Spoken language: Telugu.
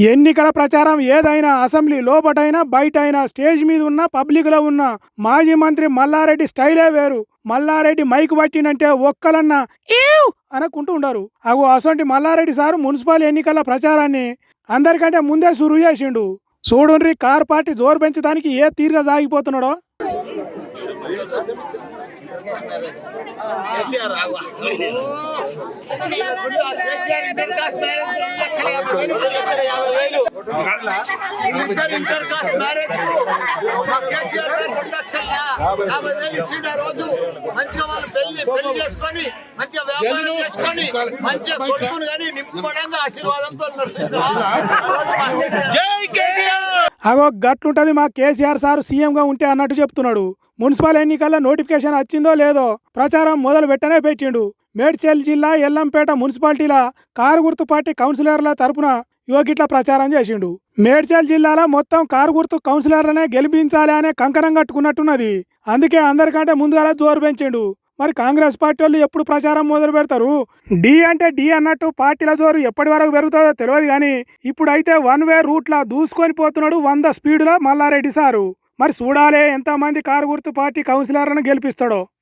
ఎన్నికల ప్రచారం ఏదైనా అసెంబ్లీ లోపటైనా బయటైనా స్టేజ్ మీద ఉన్న పబ్లిక్లో ఉన్న మాజీ మంత్రి మల్లారెడ్డి స్టైలే వేరు. మల్లారెడ్డి మైక్ పట్టిందంటే ఒక్కలన్నా ఏవ్ అనుకుంటూ ఉండరు. అసొంటి మల్లారెడ్డి సారు మున్సిపల్ ఎన్నికల ప్రచారాన్ని అందరికంటే ముందే సురు చేసిండు. చూడుండ్రి కార్ పార్టీ జోరు పెంచడానికి ఏ తీరుగా సాగిపోతున్నాడో. రోజు మంచిగా వాళ్ళు పెళ్లి చేసుకొని మంచిగా వ్యాపారం చేసుకొని మంచిగా కొడుకుని కానీ నింపడంగా ఆశీర్వాదంతో గట్లుంటది మా కేసీఆర్ సార్ సీఎంగా ఉంటే అన్నట్టు చెప్తున్నాడు. మున్సిపల్ ఎన్నికల్లో నోటిఫికేషన్ వచ్చిందో లేదో ప్రచారం మొదలు పెట్టిండు. మేడ్చల్ జిల్లా ఎల్లంపేట మున్సిపాలిటీల కారు గుర్తు పార్టీ కౌన్సిలర్ల తరపున గిట్ల ప్రచారం చేసిండు. మేడ్చల్ జిల్లాలో మొత్తం కారు గుర్తు కౌన్సిలర్లనే గెలిపించాలి అనే కంకణం కట్టుకున్నట్టున్నది. అందుకే అందరికంటే ముందుగా జోరు పెంచిండు. మరి కాంగ్రెస్ పార్టీ వాళ్ళు ఎప్పుడు ప్రచారం మొదలు పెడతారు? డి అంటే డి అన్నట్టు పార్టీల జోరు ఎప్పటి వరకు పెరుగుతుందో తెలియదు కానీ ఇప్పుడైతే వన్ వే రూట్లా దూసుకొని పోతున్నాడు 100 స్పీడులో మల్లారెడ్డి సారు. మరి చూడాలే ఎంతమంది కారు గుర్తు పార్టీ కౌన్సిలర్లను గెలిపిస్తాడో.